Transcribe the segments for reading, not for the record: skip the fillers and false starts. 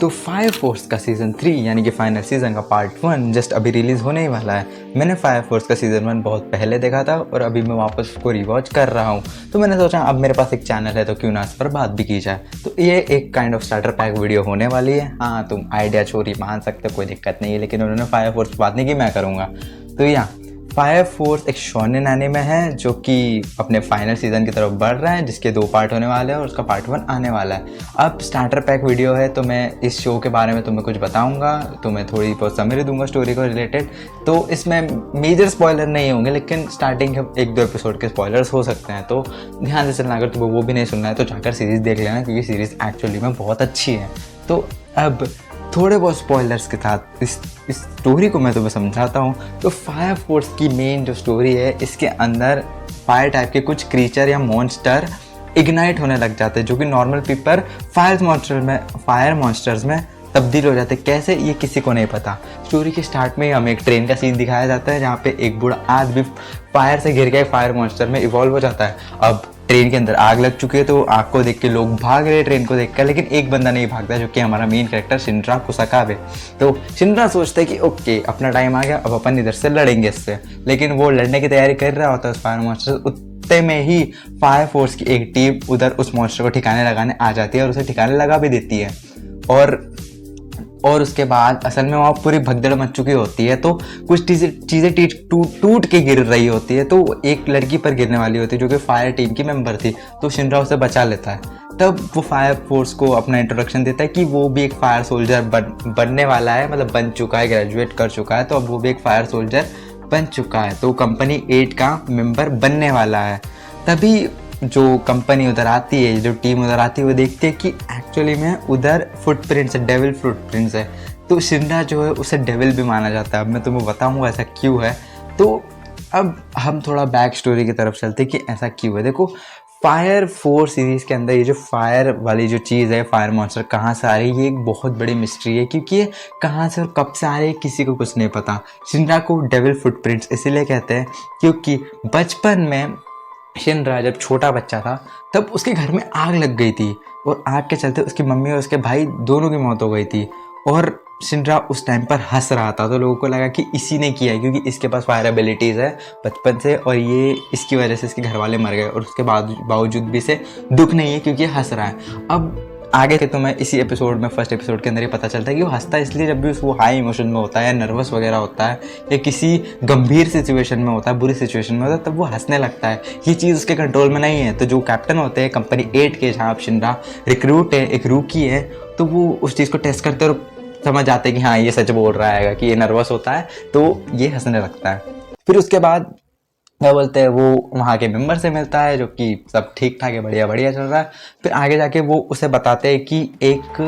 तो fire force का season 3 यानी कि फाइनल सीज़न का पार्ट 1 जस्ट अभी रिलीज़ होने ही वाला है। मैंने फायर फोर्स का सीज़न 1 बहुत पहले देखा था और अभी मैं वापस उसको रिवॉच कर रहा हूँ। तो मैंने सोचा अब मेरे पास एक चैनल है तो क्यों ना इस पर बात भी की जाए। तो ये एक kind of starter pack video होने वाली है। हाँ, तुम आइडिया चोरी मान सकते हो, कोई दिक्कत नहीं है, लेकिन उन्होंने फायर फोर्स की बात नहीं की, मैं करूँगा। तो या फायर फोर्स एक शोनेन एनीमे है जो कि अपने फाइनल सीजन की तरफ बढ़ रहा है, जिसके 2 पार्ट होने वाले हैं और उसका पार्ट 1 आने वाला है। अब स्टार्टर पैक वीडियो है तो मैं इस शो के बारे में तुम्हें कुछ बताऊंगा, तुम्हें थोड़ी बहुत समरी दूंगा स्टोरी को रिलेटेड। तो इसमें मेजर स्पॉइलर नहीं होंगे, लेकिन स्टार्टिंग के 1-2 एपिसोड के स्पॉयलर्स हो सकते हैं, तो ध्यान से चलना। अगर तुम्हें वो भी नहीं सुनना है तो जाकर सीरीज़ देख लेना, क्योंकि सीरीज़ एक्चुअली में बहुत अच्छी है। तो अब थोड़े बहुत स्पॉयलर्स के साथ इस स्टोरी को मैं तुम्हें समझाता हूँ। तो फायर फोर्स की मेन जो स्टोरी है, इसके अंदर फायर टाइप के कुछ क्रीचर या मॉन्स्टर इग्नाइट होने लग जाते हैं, जो कि नॉर्मल पीपल फायर मॉन्स्टर्स में तब्दील हो जाते हैं। कैसे, ये किसी को नहीं पता। स्टोरी के स्टार्ट में हमें एक ट्रेन का सीन दिखाया जाता है, जहाँ पे एक बूढ़ा आदमी फायर से घिर के फायर मॉन्स्टर में इवॉल्व हो जाता है। अब ट्रेन के अंदर आग लग चुकी है, तो आग को देख के लोग भाग रहे हैं ट्रेन को देखकर, लेकिन एक बंदा नहीं भागता, जो कि हमारा मेन कैरेक्टर शिनरा कुसाकाबे। तो शिनरा सोचता है कि ओके, अपना टाइम आ गया, अब अपन इधर से लड़ेंगे इससे। लेकिन वो लड़ने की तैयारी कर रहा होता है उस फायर मॉन्स्टर। उतने में ही फायर फोर्स की एक टीम उधर उस मॉन्स्टर को ठिकाने लगाने आ जाती है और उसे ठिकाने लगा भी देती है। और उसके बाद असल में वहाँ पूरी भगदड़ मच चुकी होती है, तो कुछ चीज़ें टूट के गिर रही होती है। तो एक लड़की पर गिरने वाली होती है जो कि फायर टीम की मेंबर थी, तो शिनरा उसे बचा लेता है। तब वो फायर फोर्स को अपना इंट्रोडक्शन देता है कि वो भी एक फायर सोल्जर बनने वाला है, मतलब बन चुका है, ग्रेजुएट कर चुका है, तो अब वो भी एक फायर सोल्जर बन चुका है, तो कंपनी 8 का मेंबर बनने वाला है। तभी जो कंपनी उधर आती है, जो टीम उधर आती है, वो देखती है कि एक्चुअली में उधर फुटप्रिंट्स है, डेविल फुटप्रिंट्स है। तो शिनरा जो है उसे डेविल भी माना जाता है। अब मैं तुम्हें बताऊंगा ऐसा क्यों है। तो अब हम थोड़ा बैक स्टोरी की तरफ चलते हैं कि ऐसा क्यों है। देखो, फायर फोर्स सीरीज़ के अंदर ये जो फायर वाली जो चीज़ है, फायर मॉन्स्टर कहाँ से आ रही है, ये एक बहुत बड़ी मिस्ट्री है, क्योंकि ये कहाँ से और कब से आ रही है किसी को कुछ नहीं पता। शिनरा को डेविल फुटप्रिंट्स इसीलिए कहते हैं क्योंकि बचपन में शिनरा जब छोटा बच्चा था तब उसके घर में आग लग गई थी, और आग के चलते उसकी मम्मी और उसके भाई दोनों की मौत हो गई थी। और शिनरा उस टाइम पर हंस रहा था, तो लोगों को लगा कि इसी ने किया है, क्योंकि इसके पास फायर एबिलिटीज़ है बचपन से, और ये इसकी वजह से इसके घर वाले मर गए। और उसके बावजूद भी इसे दुख नहीं है, क्योंकि हंस रहा है। अब आगे के तुम्हें इसी एपिसोड में, फर्स्ट एपिसोड के अंदर ही पता चलता है कि वो हंसता है इसलिए जब भी वो हाई इमोशन में होता है, या नर्वस वगैरह होता है, या किसी गंभीर सिचुएशन में होता है, बुरी सिचुएशन में होता है, तब वो हंसने लगता है। ये चीज़ उसके कंट्रोल में नहीं है। तो जो कैप्टन होते हैं कंपनी 8 के, जहाँ शिनरा रिक्रूट है, एक रूकी है, तो वो उस चीज़ को टेस्ट करते और समझ जाते हैं कि हाँ, ये सच बोल रहा है, कि ये नर्वस होता है, तो ये हंसने लगता है। फिर उसके बाद क्या बोलते हैं, वो वहाँ के मेंबर से मिलता है, जो कि सब ठीक ठाक है, बढ़िया बढ़िया चल रहा है। फिर आगे जाके वो उसे बताते हैं कि एक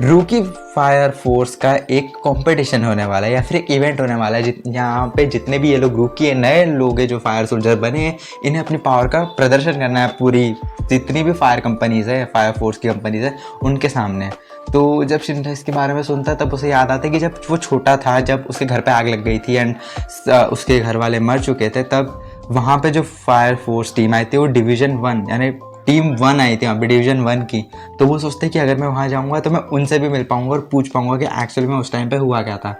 रूकी फायर फोर्स का एक कंपटीशन होने वाला है, या फिर एक इवेंट होने वाला है, यहाँ पे जितने भी ये लोग रूकी है, नए लोग हैं जो फायर सोल्जर बने हैं, इन्हें अपनी पावर का प्रदर्शन करना है पूरी जितनी भी फायर कंपनीज है, फायर फोर्स की कंपनीज है, उनके सामने। तो जब शिनरा इसके बारे में सुनता है तब उसे याद आता है कि जब वो छोटा था, जब उसके घर पे आग लग गई थी एंड उसके घर वाले मर चुके थे, तब वहाँ पे जो फायर फोर्स टीम आई थी वो डिवीज़न 1 यानी टीम 1 आई थी वहाँ पे, डिवीज़न 1 की। तो वो सोचते हैं कि अगर मैं वहाँ जाऊँगा तो मैं उनसे भी मिल पाऊँगा और पूछ पाऊँगा कि एक्चुअली में उस टाइम पे हुआ क्या था।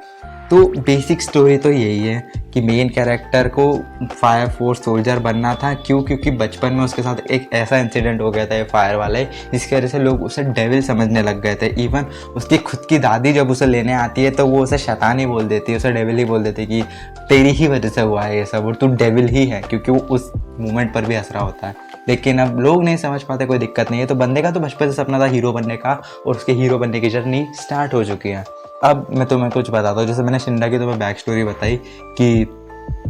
तो बेसिक स्टोरी तो यही है कि मेन कैरेक्टर को फायर फोर्स सोल्जर बनना था। क्यों? क्योंकि बचपन में उसके साथ एक ऐसा इंसिडेंट हो गया था, ये फायर वाला ही, जिसकी वजह से लोग उसे डेविल समझने लग गए थे। इवन उसकी खुद की दादी जब उसे लेने आती है तो वो उसे शैतान ही बोल देती है, उसे डेविल ही बोल देती है कि तेरी ही वजह से हुआ है ये सब, और तू डेविल ही है, क्योंकि वो उस मोमेंट पर भी हंस रहा होता है। लेकिन अब लोग नहीं समझ पाते, कोई दिक्कत नहीं है। तो बंदे का तो बचपन से सपना था हीरो बनने का, और उसके हीरो बनने की जर्नी स्टार्ट हो चुकी है। अब मैं तुम्हें कुछ बताता हूँ। जैसे मैंने शिनरा की तुम्हें बैक स्टोरी बताई कि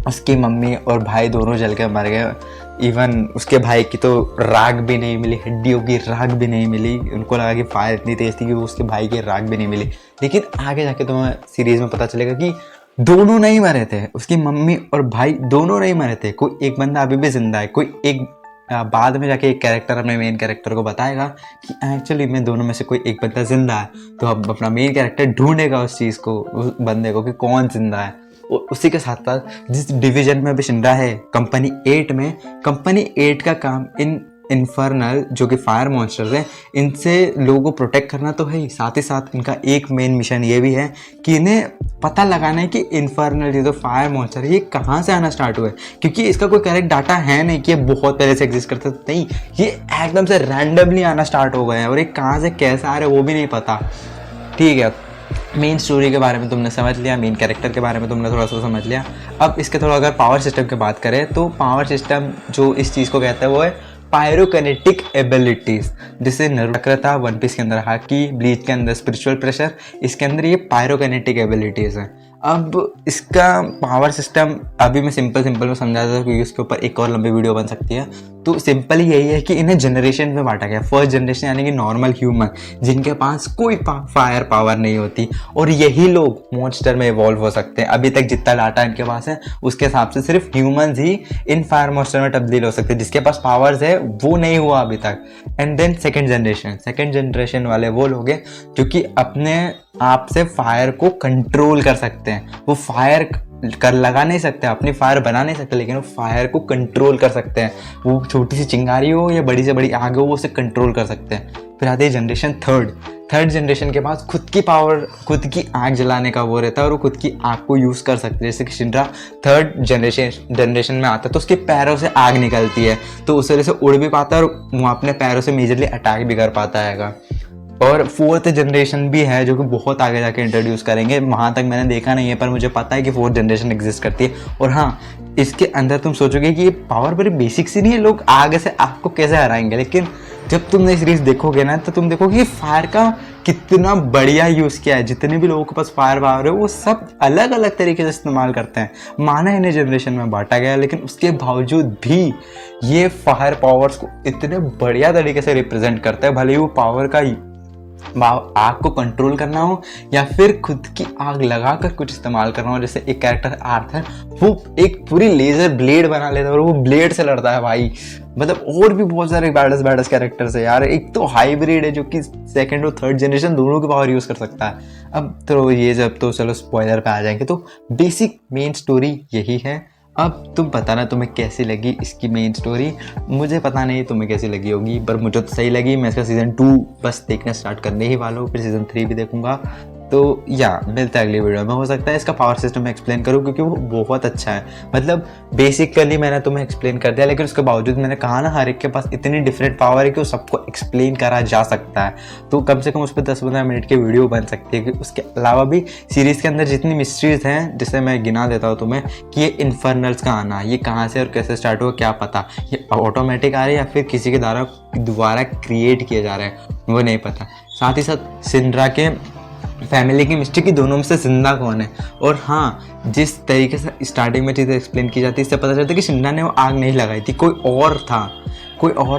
उसकी मम्मी और भाई दोनों जल के मर गए। इवन उसके भाई की तो राख भी नहीं मिली, हड्डियों की राख भी नहीं मिली। उनको लगा कि फायर इतनी तेज थी कि उसके भाई की राख भी नहीं मिली। लेकिन आगे जाके तुम्हें सीरीज में पता चलेगा कि दोनों नहीं मरे थे, उसकी मम्मी और भाई दोनों नहीं मरे थे। कोई एक बंदा अभी भी जिंदा है, कोई एक बाद में जाके एक कैरेक्टर अपने मेन कैरेक्टर को बताएगा कि एक्चुअली में दोनों में से कोई एक बंदा जिंदा है। तो अब अपना मेन कैरेक्टर ढूंढेगा उस चीज़ को, उस बंदे को, कि कौन जिंदा है। और उसी के साथ साथ जिस डिवीजन में अभी शिनरा है, कंपनी 8 में, कंपनी 8 का काम इन इन्फर्नल जो कि फायर मॉन्स्टर्स हैं, इनसे लोगों को प्रोटेक्ट करना तो है ही, साथ ही साथ इनका एक मेन मिशन ये भी है कि इन्हें पता लगाना है कि इन्फर्नल ये जो फायर मॉन्स्टर है ये कहाँ से आना स्टार्ट हुआ है, क्योंकि इसका कोई करेक्ट डाटा है नहीं कि ये बहुत पहले से एग्जिस्ट करता था, नहीं, ये एकदम से रैंडमली आना स्टार्ट हो गए हैं और ये कहाँ से कैसे आ रहे हैं वो भी नहीं पता। ठीक है, मेन स्टोरी के बारे में तुमने समझ लिया, मेन कैरेक्टर के बारे में तुमने थोड़ा सा समझ लिया। अब इसके थोड़ा अगर पावर सिस्टम की बात करें तो पावर सिस्टम जो इस चीज़ को कहता है वो है पायरोकिनेटिक एबिलिटीज। जैसे नारुतो था वन पीस के अंदर हाकी, ब्लीच के अंदर स्पिरिचुअल प्रेशर, इसके अंदर ये पायरोकिनेटिक एबिलिटीज़ हैं। अब इसका पावर सिस्टम अभी मैं सिंपल में समझा देता हूँ क्योंकि उसके ऊपर एक और लंबी वीडियो बन सकती है। तो सिंपल यही है कि इन्हें जनरेशन में बांटा गया। फर्स्ट जनरेशन यानी कि नॉर्मल ह्यूमन जिनके पास कोई फायर पावर नहीं होती, और यही लोग मॉन्स्टर में इवॉल्व हो सकते हैं। अभी तक जितना डाटा इनके पास है उसके हिसाब से सिर्फ humans he in fire monster में तब्दील हो सकते हैं, जिसके पास पावर्स है वो नहीं हुआ अभी तक। एंड देन सेकेंड जनरेशन वाले वो लोग हैं जो कि अपने आप से फायर को कंट्रोल कर सकते हैं। वो फायर कर लगा नहीं सकते, अपनी फायर बना नहीं सकते, लेकिन वो फायर को कंट्रोल कर सकते हैं। वो छोटी सी चिंगारी हो या बड़ी से बड़ी आग हो, वो उसे कंट्रोल कर सकते हैं। फिर आती है जनरेशन थर्ड जनरेशन के पास खुद की पावर, खुद की आग जलाने का वो रहता है और वो खुद की आग को यूज़ कर सकते हैं। जैसे कि शिनरा थर्ड जनरेशन में आता है तो उसके पैरों से आग निकलती है, तो उस वजह से उड़ भी पाता है और वो अपने पैरों से मेजरली अटैक भी कर पाता है। और फोर्थ जनरेशन भी है जो कि बहुत आगे जाके इंट्रोड्यूस करेंगे, वहाँ तक मैंने देखा नहीं है पर मुझे पता है कि फोर्थ जनरेशन एग्जिस्ट करती है। और हाँ, इसके अंदर तुम सोचोगे कि ये पावर बड़ी बेसिक सी नहीं है, लोग आगे से आपको कैसे हराएंगे, लेकिन जब तुम ये सीरीज देखोगे ना तो तुम देखोगे कि फायर का कितना बढ़िया यूज़ किया है। जितने भी लोगों के पास फायर पावर है वो सब अलग अलग तरीके से इस्तेमाल करते हैं। माना इन्हें जनरेशन में बांटा गया, लेकिन उसके बावजूद भी ये फायर पावर्स को इतने बढ़िया तरीके से रिप्रेजेंट करता है। भले ही वो पावर का आग को कंट्रोल करना हो या फिर खुद की आग लगाकर कुछ इस्तेमाल करना हो। जैसे एक कैरेक्टर आर्थर, वो एक पूरी लेजर ब्लेड बना लेता है और वो ब्लेड से लड़ता है भाई। मतलब और भी बहुत सारे बैडस कैरेक्टर्स है यार। एक तो हाइब्रिड है जो कि सेकंड और थर्ड जनरेशन दोनों की पावर यूज़ कर सकता है। अब तो ये जब तो चलो स्पॉइलर पे आ जाएंगे, तो बेसिक मेन स्टोरी यही है। अब तुम बताना तुम्हें कैसी लगी इसकी मेन स्टोरी। मुझे पता नहीं तुम्हें कैसी लगी होगी, पर मुझे तो सही लगी। मैं इसका सीज़न 2 बस देखना स्टार्ट करने ही वाला हूँ, फिर सीज़न 3 भी देखूंगा। तो या मिलता है अगली वीडियो में। हो सकता है इसका पावर सिस्टम में एक्सप्लेन करूँ क्योंकि वो बहुत अच्छा है। मतलब बेसिकली मैंने तुम्हें एक्सप्लेन कर दिया, लेकिन उसके बावजूद मैंने कहा ना हर एक के पास इतनी डिफरेंट पावर है कि वो सबको एक्सप्लेन करा जा सकता है। तो कम से कम उस पर 10-15 मिनट की वीडियो बन सकती है। उसके अलावा भी सीरीज़ के अंदर जितनी मिस्ट्रीज़ हैं, जिसे मैं गिना देता हूँ तुम्हें कि ये इन्फर्नल्स का आना, ये कहाँ से और कैसे स्टार्ट हुआ क्या पता, ये ऑटोमेटिक आ रहे हैं या फिर किसी के द्वारा क्रिएट किए जा रहे हैं वो नहीं पता। साथ ही साथ सिंड्रा के फैमिली की मिस्ट्री की दोनों में से जिंदा कौन है। और हाँ, जिस तरीके से स्टार्टिंग में चीज़ें एक्सप्लेन की जाती है इससे पता चलता है कि सिंड्रा ने वो आग नहीं लगाई थी, कोई और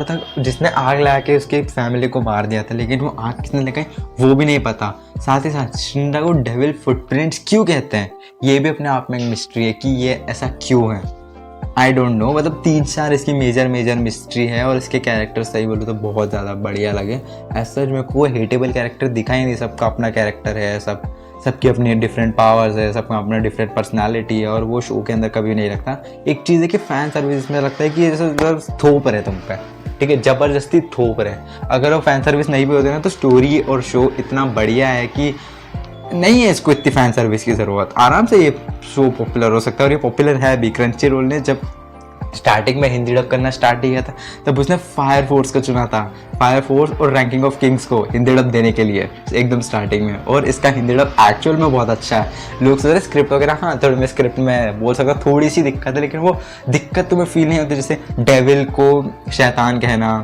था जिसने आग लगा के उसके फैमिली को मार दिया था, लेकिन वो आग किसने लगाई वो भी नहीं पता। साथ ही साथ सिंड्रा को डेविल फुटप्रिंट्स क्यों कहते हैं ये भी अपने आप में एक मिस्ट्री है कि ये ऐसा क्यों है, आई डोंट नो। मतलब 3-4 इसकी मेजर मिस्ट्री है और इसके कैरेक्टर सही बोलूँ तो बहुत ज़्यादा बढ़िया लगे। ऐसा मेरे को हेटेबल कैरेक्टर दिखा ही नहीं, सबका अपना कैरेक्टर है, सबकी अपनी डिफरेंट पावर्स है, सबका अपना डिफरेंट पर्सनालिटी है, और वो शो के अंदर कभी नहीं रखता। एक चीज़ है कि फ़ैन सर्विस में लगता है कि जैसे थोप रहे तुम पे, ठीक है, ज़बरदस्ती थोप रहे। अगर वो फ़ैन सर्विस नहीं भी होते ना तो स्टोरी और शो इतना बढ़िया है कि नहीं है इसको इतनी फैन सर्विस की ज़रूरत। आराम से ये शो पॉपुलर हो सकता है और ये पॉपुलर है भी। क्रंची रोल ने जब स्टार्टिंग में हिंदी डब करना स्टार्ट किया था तब उसने फायर फोर्स को चुना था, फायर फोर्स और रैंकिंग ऑफ किंग्स को हिंदी डब देने के लिए एकदम स्टार्टिंग में। और इसका हिंदी डब एक्चुअल में बहुत अच्छा है। लोग सोच रहे स्क्रिप्ट वगैरह, हाँ थोड़ी में स्क्रिप्ट में बोल सकता थोड़ी सी दिक्कत है, लेकिन वो दिक्कत तुम्हें फील नहीं होती। जैसे डेविल को शैतान कहना,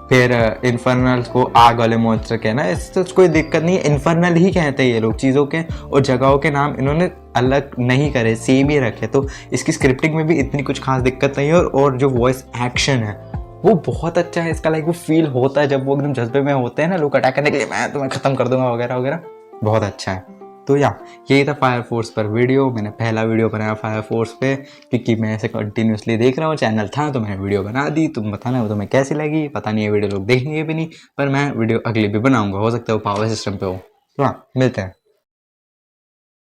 फिर इन्फर्नल्स को आग वाले मॉन्स्टर कहना, इससे कोई दिक्कत नहीं है। इन्फर्नल ही कहते हैं ये लोग, चीज़ों के और जगहों के नाम इन्होंने अलग नहीं करे, सेम ही रखे। तो इसकी स्क्रिप्टिंग में भी इतनी कुछ खास दिक्कत नहीं है। और जो वॉइस एक्शन है वो बहुत अच्छा है इसका। लाइक वो फील होता है जब वो एकदम जज्बे में होते हैं ना लोग अटैक करने के लिए, मैं तुम्हें ख़त्म कर दूंगा वगैरह वगैरह, बहुत अच्छा है। तो या यही था फायर फोर्स पर वीडियो। मैंने पहला वीडियो बनाया फायर फोर्स पे क्योंकि मैं इसे कंटिन्यूसली देख रहा हूँ, चैनल था तो मैंने वीडियो बना दी। तुम बताना वो तुम्हें कैसी लगी, पता नहीं ये वीडियो लोग देखेंगे भी नहीं, पर मैं वीडियो अगली भी बनाऊंगा, हो सकता है वो पावर सिस्टम पे हो। तो हाँ, मिलते हैं।